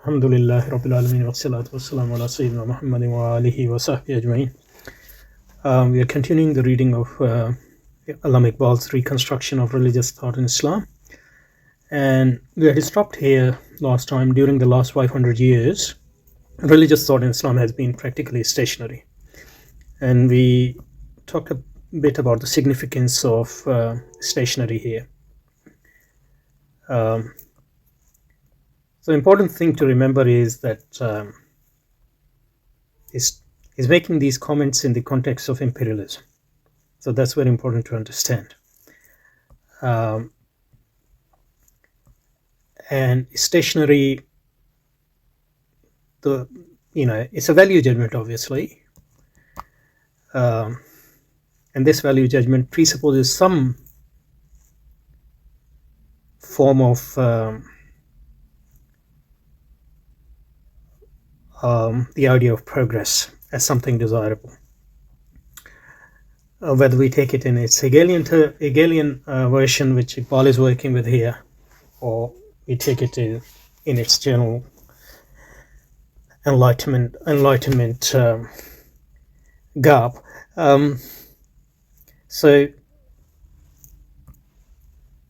Alhamdulillahi Rabbil Alameen wa salatu wa salam ala Sayyidina Muhammadin wa alihi wa sahbihi ajma'in. We are continuing the reading of Allama Iqbal's Reconstruction of Religious Thought in Islam. And we had stopped here last time. During the last 500 years, religious thought in Islam has been practically stationary. And we talked a bit about the significance of stationary here. So important thing to remember is that he's making these comments in the context of imperialism. So that's very important to understand. And stationary, it's a value judgment, obviously. And this value judgment presupposes some form of the idea of progress as something desirable. Whether we take it in its Hegelian version, which Iqbal is working with here, or we take it in its general enlightenment garb. So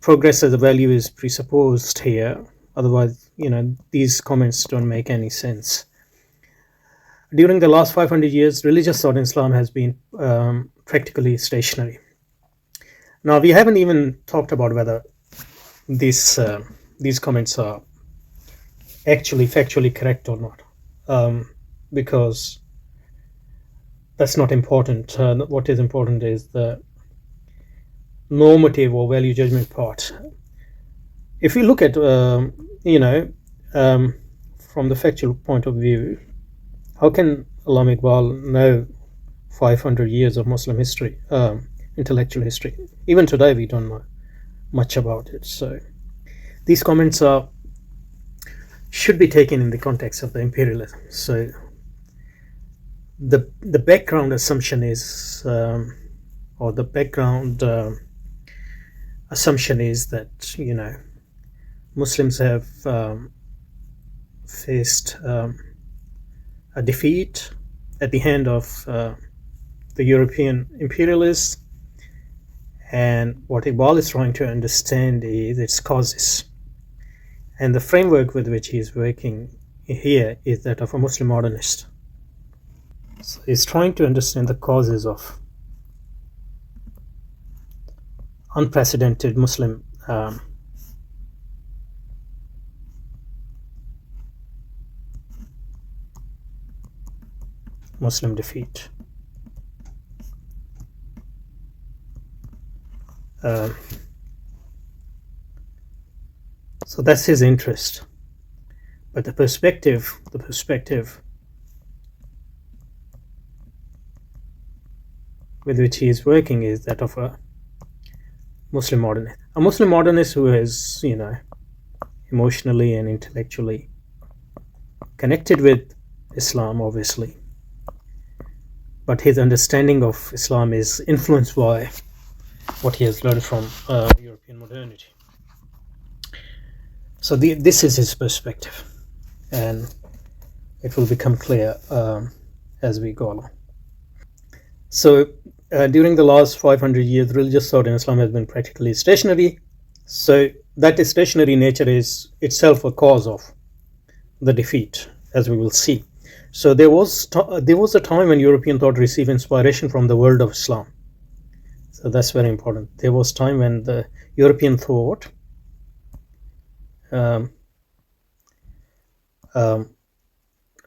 progress as a value is presupposed here. Otherwise, these comments don't make any sense. During the last 500 years, religious thought in Islam has been practically stationary. Now, we haven't even talked about whether these comments are actually factually correct or not, because that's not important. What is important is the normative or value judgment part. If we look at, from the factual point of view, how can Allama Iqbal know 500 years of Muslim history, intellectual history? Even today, we don't know much about it. So these comments should be taken in the context of the imperialism. So the background assumption is, or the background assumption is that Muslims have faced a defeat at the hand of the European imperialists, and what Iqbal is trying to understand is its causes. And the framework with which he is working here is that of a Muslim modernist. So he's trying to understand the causes of unprecedented Muslim defeat. So that's his interest. But the perspective with which he is working is that of a Muslim modernist. A Muslim modernist who is, emotionally and intellectually connected with Islam, obviously. But his understanding of Islam is influenced by what he has learned from European modernity. So this is his perspective, and it will become clear as we go along. So during the last 500 years, religious thought in Islam has been practically stationary. So that stationary nature is itself a cause of the defeat, as we will see. So there was a time when European thought received inspiration from the world of Islam. So that's very important. There was time when the European thought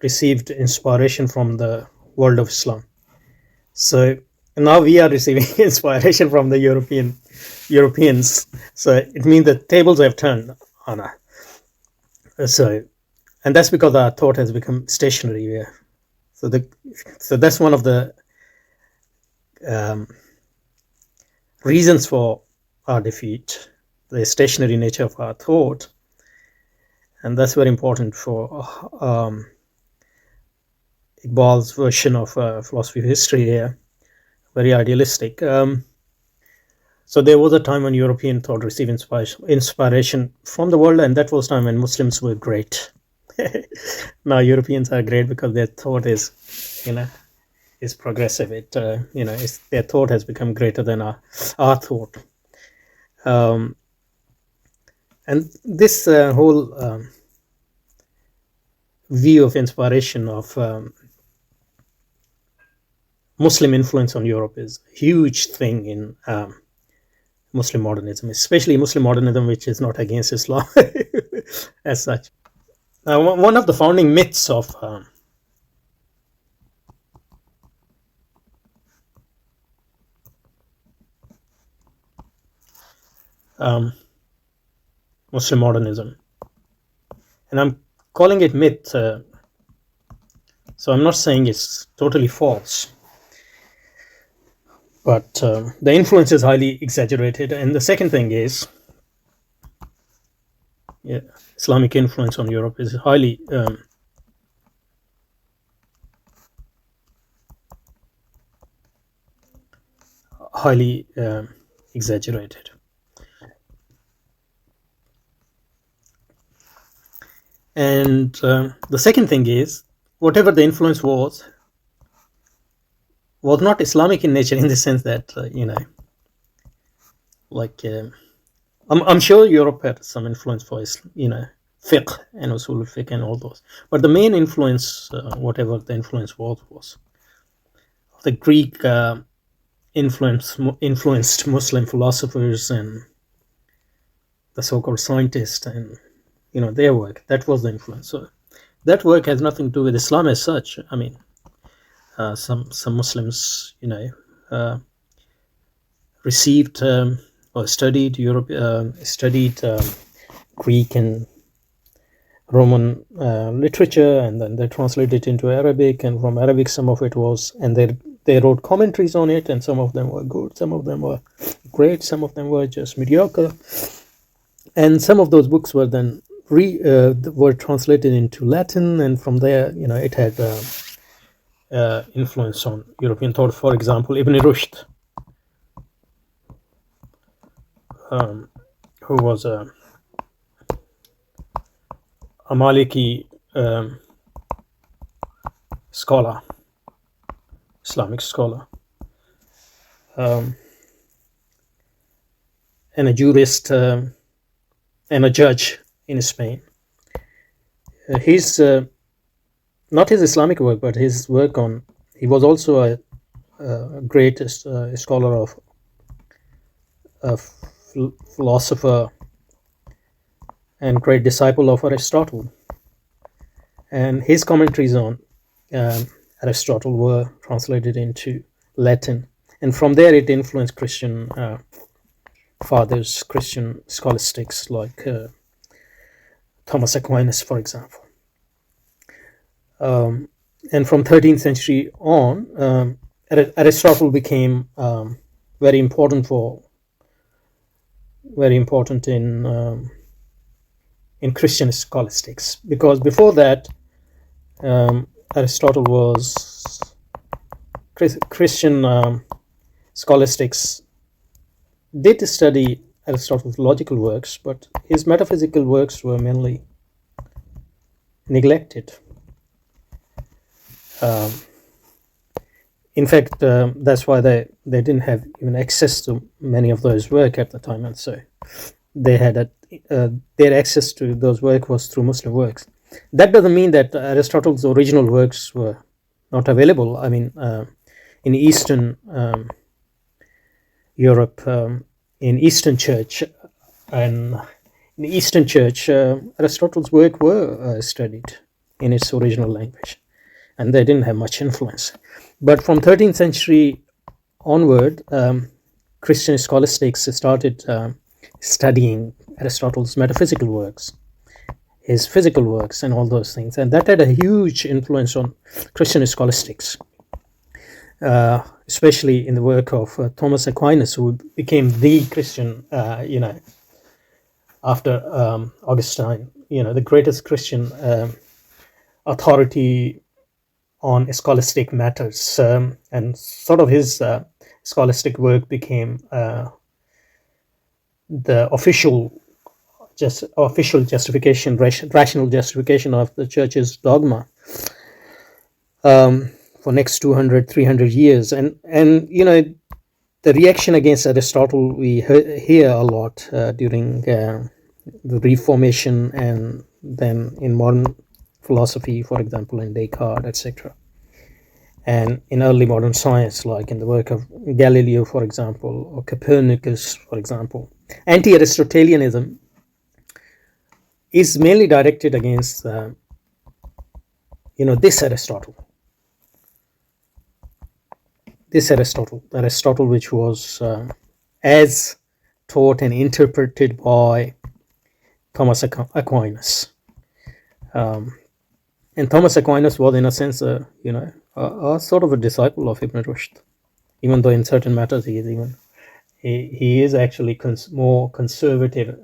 received inspiration from the world of Islam. So now we are receiving inspiration from the Europeans. So it means the tables have turned on us. And that's because our thought has become stationary. Yeah. So that's one of the reasons for our defeat, the stationary nature of our thought. And that's very important for Iqbal's version of philosophy of history here, very idealistic. So there was a time when European thought received inspiration from the world, and that was time when Muslims were great. Now Europeans are great because their thought you know, is progressive. Their thought has become greater than our thought. And this whole view of inspiration of Muslim influence on Europe is a huge thing in Muslim modernism, especially Muslim modernism, which is not against Islam as such. One of the founding myths of Muslim modernism, and I'm calling it myth, so I'm not saying it's totally false, but the influence is highly exaggerated. And the second thing is, Islamic influence on Europe is highly exaggerated. And the second thing is, whatever the influence was not Islamic in nature, in the sense that I'm sure Europe had some influence for fiqh and usul fiqh and all those, but the main influence, whatever the influence was the Greek influenced Muslim philosophers and the so-called scientists, and their work. That was the influence. So that work has nothing to do with Islam as such. I mean, some Muslims, received or studied studied Greek and Roman literature, and then they translated it into Arabic, and from Arabic some of it was, and they wrote commentaries on it, and some of them were good, some of them were great, some of them were just mediocre, and some of those books were then were translated into Latin, and from there, it had influence on European thought. For example, Ibn Rushd, who was a Maliki scholar, Islamic scholar, and a jurist and a judge in Spain. His not his Islamic work, but his work on, he was also a great scholar of philosopher and great disciple of Aristotle, and his commentaries on Aristotle were translated into Latin, and from there it influenced Christian fathers, Christian scholastics like Thomas Aquinas, for example. And from 13th century on, Aristotle became very important in Christian scholastics, because before that, Aristotle was Christian scholastics did study Aristotle's logical works, but his metaphysical works were mainly neglected. In fact, that's why they didn't have even access to many of those work at the time, and so they had their access to those work was through Muslim works. That doesn't mean that Aristotle's original works were not available. I mean, in Eastern Europe, in Eastern Church, and in the Eastern Church, Aristotle's work were studied in its original language, and they didn't have much influence. But from 13th century onward, Christian scholastics started studying Aristotle's metaphysical works, his physical works, and all those things, and that had a huge influence on Christian scholastics, especially in the work of Thomas Aquinas, who became the Christian, after Augustine, the greatest Christian authority on scholastic matters, and sort of his scholastic work became the official just official justification, rational justification of the church's dogma for next 200, 300 years. And the reaction against Aristotle we hear a lot during the Reformation, and then in modern philosophy, for example, in Descartes, etc. And in early modern science, like in the work of Galileo, for example, or Copernicus, for example. Anti-Aristotelianism is mainly directed against, this Aristotle, which was as taught and interpreted by Thomas Aquinas. And Thomas Aquinas was, in a sense, a sort of a disciple of Ibn Rushd, even though in certain matters he is actually more conservative,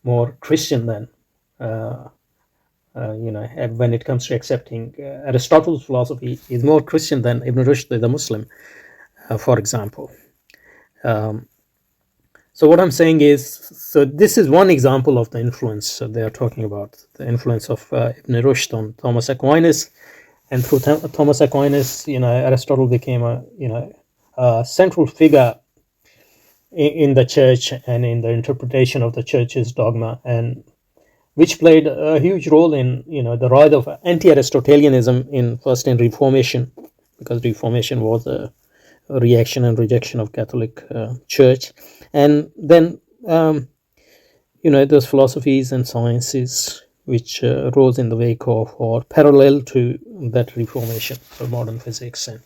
more Christian than, when it comes to accepting Aristotle's philosophy, is more Christian than Ibn Rushd, the Muslim, for example. So what I'm saying is, so this is one example of the influence they are talking about, the influence of Ibn Rushd on Thomas Aquinas, and through Thomas Aquinas, Aristotle became a central figure in the church and in the interpretation of the church's dogma, and which played a huge role in the rise of anti-Aristotelianism in Reformation, because Reformation was a reaction and rejection of Catholic Church, and then those philosophies and sciences which rose in the wake of or parallel to that Reformation, so modern physics and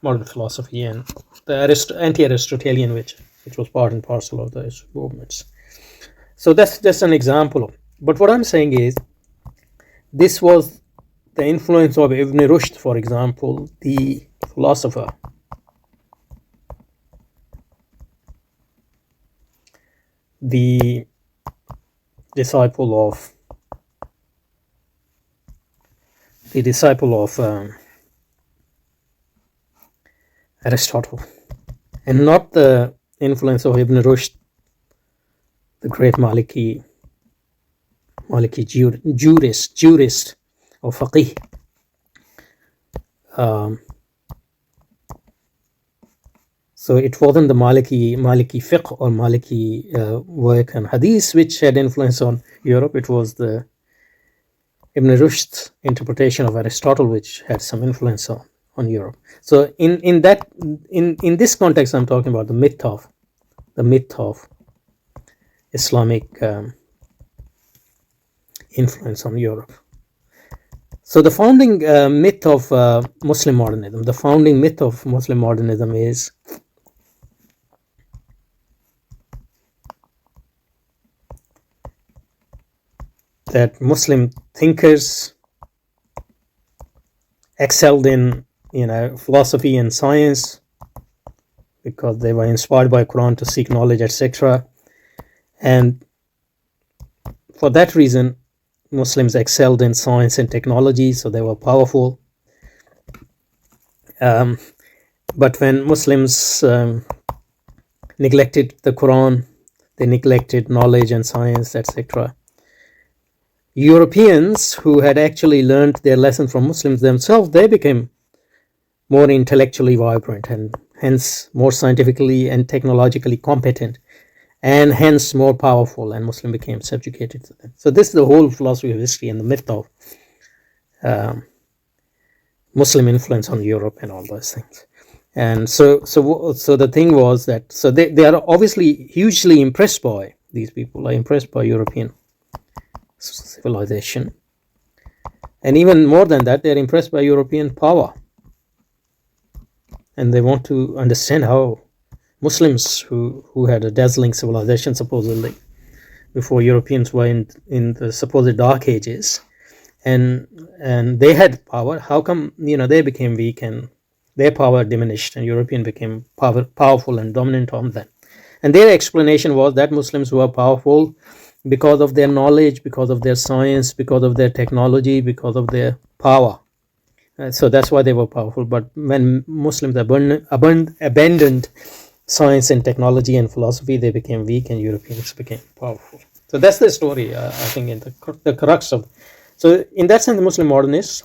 modern philosophy, and the anti-Aristotelian, which was part and parcel of those movements. So that's just an example. But what I'm saying is, this was the influence of Ibn Rushd, for example, the philosopher, the disciple of Aristotle, and not the influence of Ibn Rushd, the great Maliki jurist or faqih. So it wasn't the Maliki fiqh or Maliki work and hadith which had influence on Europe. It was the Ibn Rushd's interpretation of Aristotle which had some influence on Europe. So in this context, I'm talking about the myth of Islamic influence on Europe. So the founding myth of Muslim modernism, is that Muslim thinkers excelled in philosophy and science because they were inspired by Quran to seek knowledge, etc. And for that reason, Muslims excelled in science and technology, so they were powerful. But when Muslims neglected the Quran, they neglected knowledge and science, etc. Europeans who had actually learned their lesson from Muslims themselves, they became more intellectually vibrant and hence more scientifically and technologically competent, and hence more powerful, and Muslim became subjugated to them. So this is the whole philosophy of history and the myth of Muslim influence on Europe and all those things. And so the thing was that, so they are obviously hugely impressed by, these people are impressed by European civilization, and even more than that, they're impressed by European power, and they want to understand how Muslims who had a dazzling civilization supposedly before Europeans were in the supposed dark ages, and they had power, how come they became weak and their power diminished and European became powerful and dominant on them? And their explanation was that Muslims were powerful because of their knowledge, because of their science, because of their technology, because of their power. So that's why they were powerful. But when Muslims abandoned science and technology and philosophy, they became weak and Europeans became powerful. So that's the story, I think, in the crux of. So in that sense, the Muslim modernists.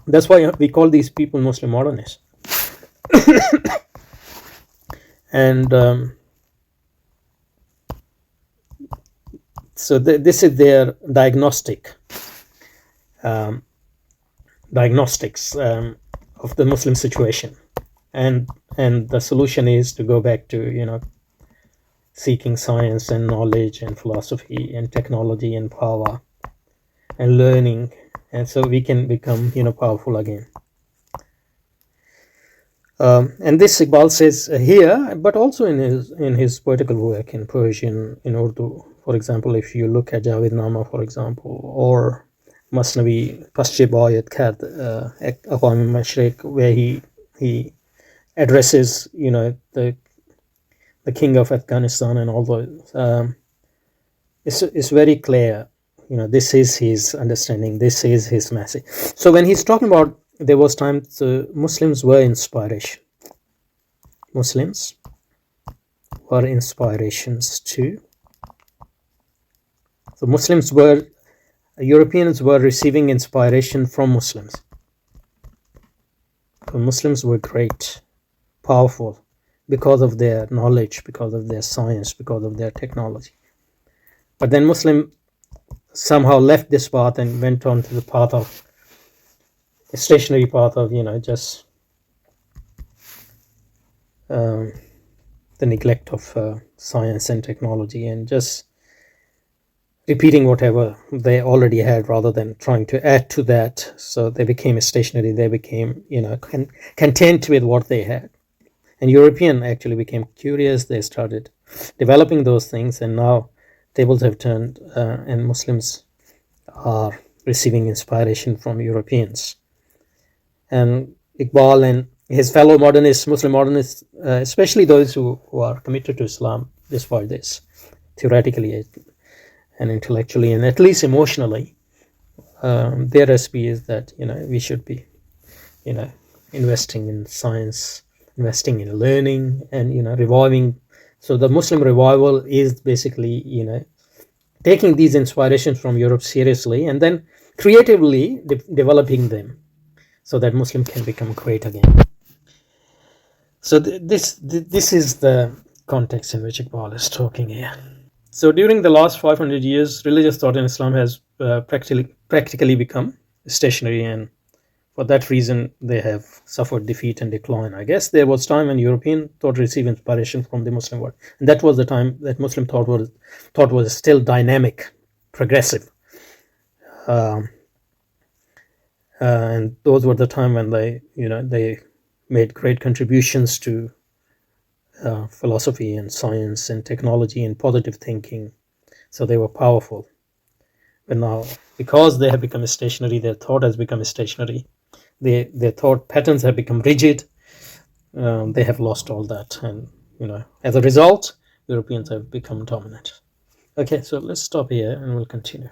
That's why we call these people Muslim modernists. And so this is their diagnostics of the Muslim situation, and the solution is to go back to seeking science and knowledge and philosophy and technology and power and learning, and so we can become powerful again. And this Iqbal says here, but also in his poetical work in Persian, in Urdu, for example. If you look at Javed Nama, for example, or Masnavi Pasche Bayat Khat Aqwam Mashriq, where he addresses the king of Afghanistan and all those, it's very clear. This is his understanding. This is his message. So when he's talking about there was times Muslims were inspiration. Muslims were inspirations too. So Europeans were receiving inspiration from Muslims. So Muslims were great, powerful, because of their knowledge, because of their science, because of their technology. But then Muslim somehow left this path and went on to the path of a stationary path of just the neglect of science and technology, and just repeating whatever they already had rather than trying to add to that. So they became stationary. They became content with what they had. And European actually became curious. They started developing those things, and now tables have turned, and Muslims are receiving inspiration from Europeans. And Iqbal and his fellow modernists, Muslim modernists, especially those who are committed to Islam despite this, theoretically and intellectually and at least emotionally, their recipe is that we should be investing in science, investing in learning, and reviving. So the Muslim revival is basically taking these inspirations from Europe seriously and then creatively developing them so that Muslim can become great again. So this is the context in which Iqbal is talking here. So during the last 500 years, religious thought in Islam has practically become stationary, and for that reason, they have suffered defeat and decline. I guess there was time when European thought received inspiration from the Muslim world, and that was the time that Muslim thought was still dynamic, progressive, and those were the time when they made great contributions to philosophy and science and technology and positive thinking. So they were powerful. But now, because they have become stationary, their thought has become stationary. Their thought patterns have become rigid. They have lost all that, and as a result, Europeans have become dominant. Okay, so let's stop here and we'll continue.